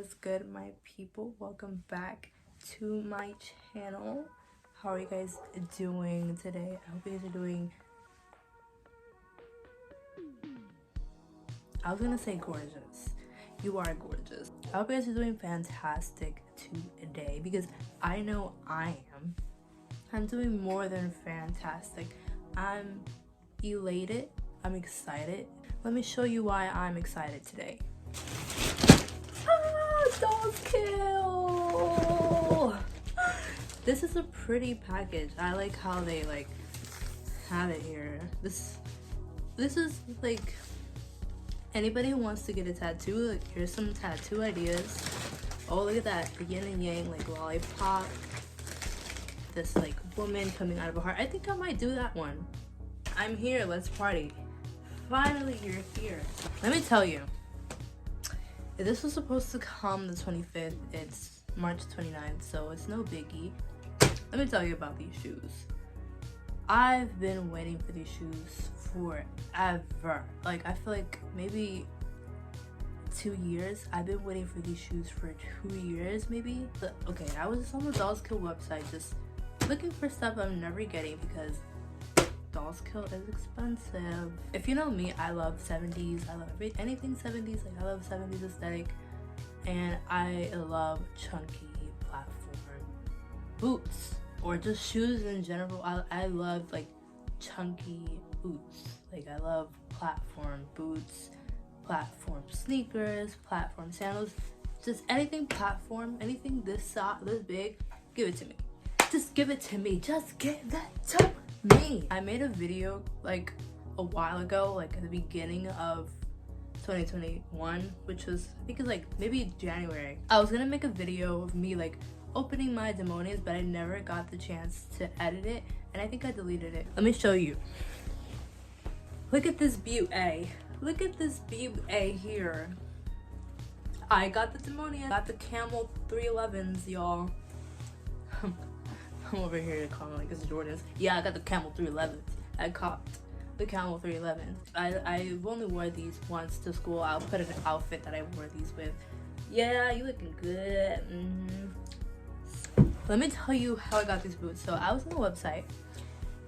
What's good, my people? Welcome back to my channel. How are you guys doing today? I hope you guys are doing, I was gonna say gorgeous. You are gorgeous. I hope you guys are doing fantastic today, because I know I am. I'm doing more than fantastic. I'm elated. I'm excited. Let me show you why I'm excited today. Dollskill! This is a pretty package. I like how they have it here. This is like, anybody who wants to get a tattoo, like, here's some tattoo ideas. Oh, look at that, the yin and yang, like lollipop. This like woman coming out of a heart. I think I might do that one. I'm here, let's party. Finally, you're here. Let me tell you, this was supposed to come the 25th. It's March 29th, so it's no biggie. Let me tell you about these shoes. I've been waiting for these shoes forever. Like, I feel like maybe 2 years. I've been waiting for these shoes for 2 years, maybe. But okay, I was just on the dollskill website just looking for stuff I'm never getting because dollskill is expensive. If you know me, I love 70s. I love anything 70s. Like, I love 70s aesthetic, and I love chunky platform boots or just shoes in general. I love like chunky boots. Like, I love platform boots, platform sneakers, platform sandals, just anything platform, anything this big. Give it to me. Just give it to me. Just give that to me. I made a video like a while ago, like at the beginning of 2021, which was, I think it's like maybe January. I was gonna make a video of me like opening my dELiA's, but I never got the chance to edit it, and I think I deleted it. Let me show you. Look at this beauty. Look at this beauty here. I got the dELiA's, got the camel 311s, y'all. I'm over here calling like it's Jordans. Yeah, I got the camel 311s. I copped the camel 311s. I only wore these once to school. I'll put an outfit that I wore these with. Yeah, you looking good. Let me tell you how I got these boots. So I was on the website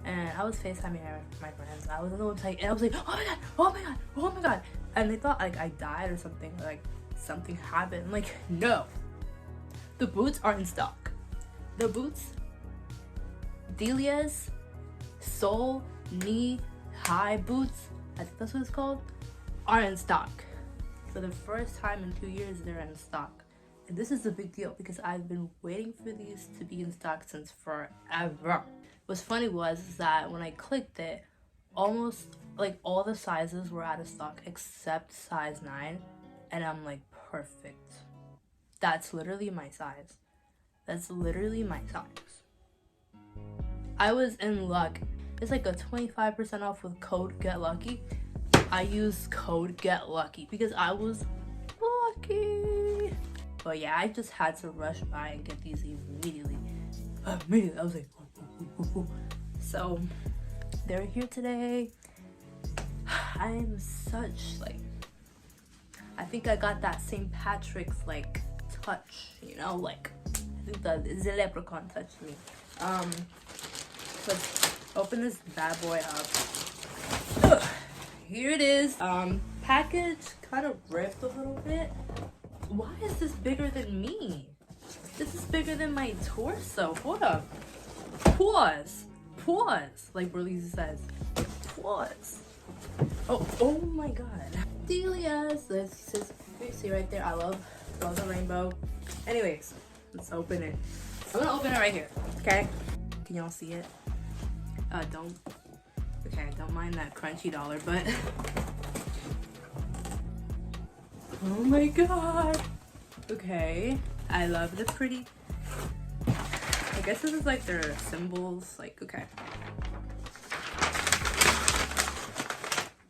and I was FaceTiming my friends. I was on the website and I was like, oh my god, oh my god, oh my god. And they thought like I died or something, or like something happened. I'm like, no. The boots are in stock. The boots, dELiA's sole knee high boots, I think that's what it's called, are in stock. For the first time in 2 years, they're in stock. And this is a big deal because I've been waiting for these to be in stock since forever. What's funny was that when I clicked it, almost like all the sizes were out of stock except size 9. And I'm like, perfect. That's literally my size. That's literally my size. I was in luck. It's like a 25% off with code GETLUCKY. I used code GETLUCKY because I was lucky. But yeah, I just had to rush by and get these immediately. Immediately, I was like, ooh. So they're here today. I'm such like, I think I got that St. Patrick's like touch, you know, like I think the leprechaun touched me. Let's open this bad boy up. Ugh. Here it is. Package kind of ripped a little bit. Why is this bigger than me? This is bigger than my torso. Hold up. Pause. Like Berlizzi says. Pause. Oh my god. dELiA's. This is, you see right there. I love the rainbow. Anyways, let's open it. I'm gonna open it right here. Okay? Can y'all see it? Don't mind that crunchy dollar, but oh my god. Okay, I love the pretty, I guess this is like their symbols, like, okay.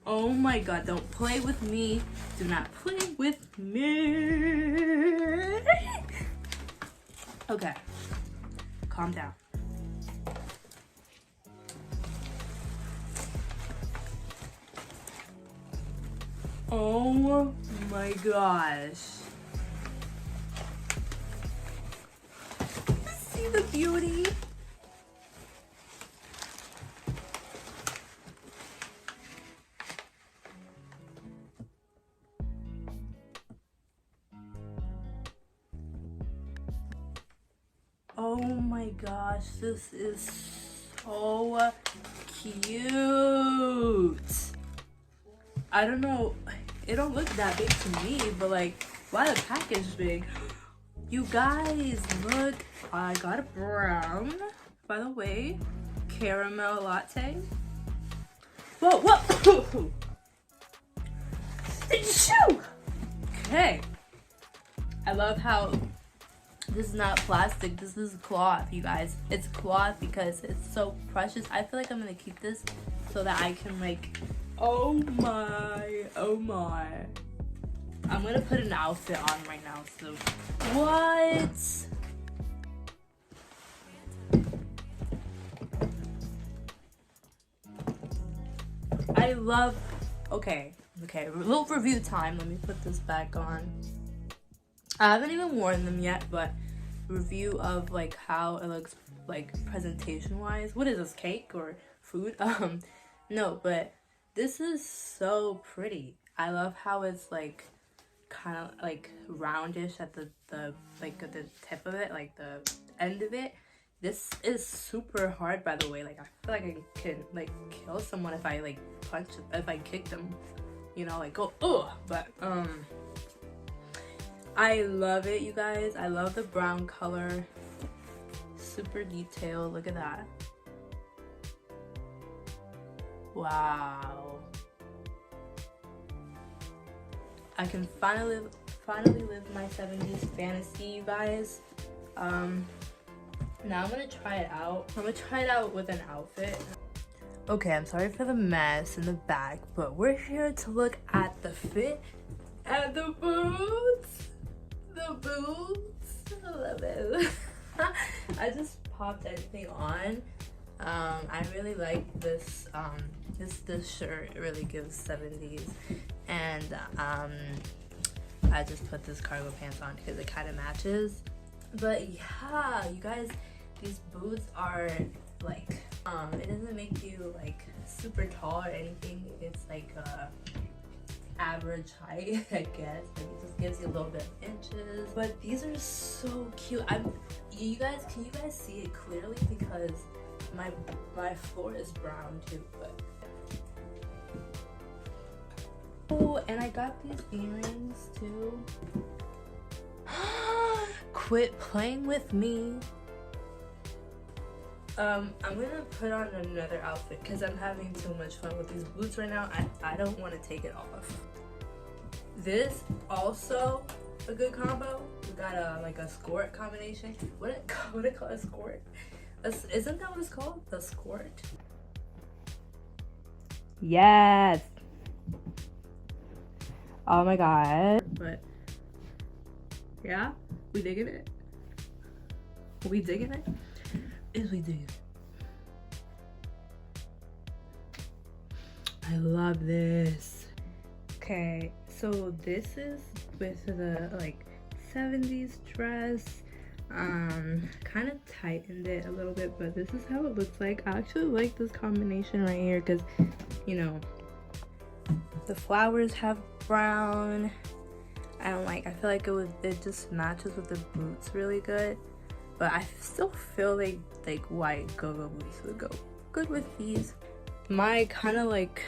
Oh my god, don't play with me. Do not play with me. Okay, calm down. Oh my gosh. see the beauty? Oh my gosh, this is so cute. I don't know, it don't look that big to me, but like, why the package big? You guys, look, I got a brown, by the way, caramel latte. Whoa, whoa! Shoo! Okay. I love how this is not plastic, this is cloth, you guys. It's cloth because it's so precious. I feel like I'm gonna keep this so that I can like, oh my. I'm gonna put an outfit on right now, so. What? I love, okay, a little review time. Let me put this back on. I haven't even worn them yet, but review of like how it looks like presentation wise. What is this, cake or food? No, but this is so pretty. I love how it's like kind of like roundish at the like at the tip of it, like the end of it. This is super hard, by the way. Like, I feel like I can like kill someone if I like punch, if I kick them, you know, like go, oh. But I love it, you guys. I love the brown color. Super detailed. Look at that. Wow. I can finally live my 70s fantasy, you guys. Now I'm gonna try it out. I'm gonna try it out with an outfit. Okay, I'm sorry for the mess in the back, but we're here to look at the fit and the boots. The boots. I love it. I just popped everything on. I really like this. This shirt. It really gives 70s, and I just put this cargo pants on because it kind of matches. But yeah, you guys, these boots are like, it doesn't make you like super tall or anything. It's like average height, I guess. Like, it just gives you a little bit of inches. But these are so cute. Can you guys see it clearly? Because my floor is brown too. But oh, and I got these earrings too. Quit playing with me. I'm gonna put on another outfit because I'm having too much fun with these boots right now. I don't want to take it off. This also a good combo. We got a like a skirt combination. What it call a skirt? Isn't that what it's called? The skirt. Yes. Oh my god. But yeah, we digging it. We digging it. Is we digging it. I love this. Okay, so this is with the like 70s dress. Kind of tightened it a little bit, but this is how it looks like. I actually like this combination right here because, you know, the flowers have brown. I feel like it just matches with the boots really good, but I still feel like white go-go boots would go good with these. My kind of like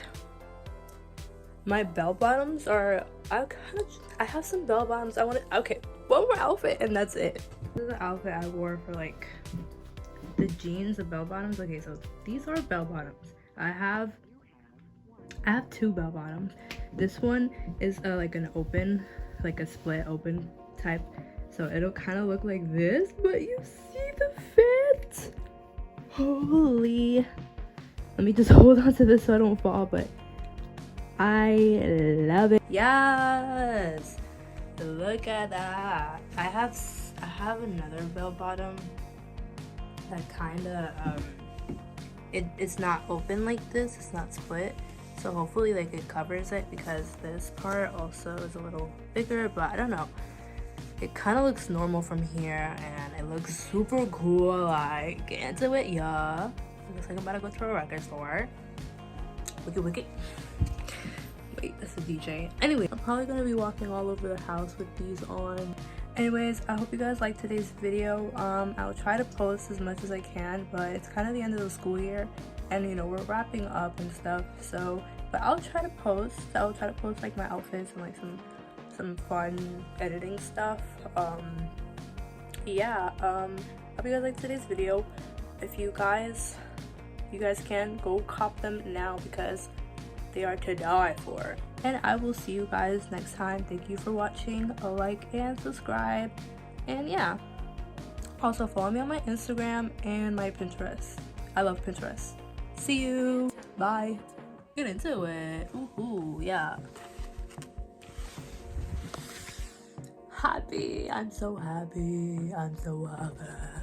my bell bottoms are, I have some bell bottoms. Okay, one more outfit and that's it. This is the outfit I wore for like the jeans, the bell bottoms. Okay, so these are bell bottoms. I have two bell bottoms. This one is like an open, like a split open type, so it'll kind of look like this, but you see the fit. Holy, let me just hold on to this so I don't fall, but I love it. Yes, look at that. I have another bell bottom that kind of it's not open like this, it's not split, so hopefully like it covers it, because this part also is a little bigger, but I don't know. it kind of looks normal from here, and it looks super cool. Like, get into it, yeah. It looks like I'm about to go to a record store. Wicked, wicked. Wait, that's a DJ. Anyway, I'm probably gonna be walking all over the house with these on. Anyways, I hope you guys liked today's video. I'll try to post as much as I can, but it's kind of the end of the school year, and you know, we're wrapping up and stuff. So, but I'll try to post. Like my outfits and like some fun editing stuff. Yeah. Hope you guys liked today's video. If you guys can go cop them now because they are to die for. And I will see you guys next time. Thank you for watching. A like and subscribe. And yeah. Also follow me on my Instagram and my Pinterest. I love Pinterest. See you. Bye. Get into it. Ooh, yeah. Happy. I'm so happy. I'm so happy.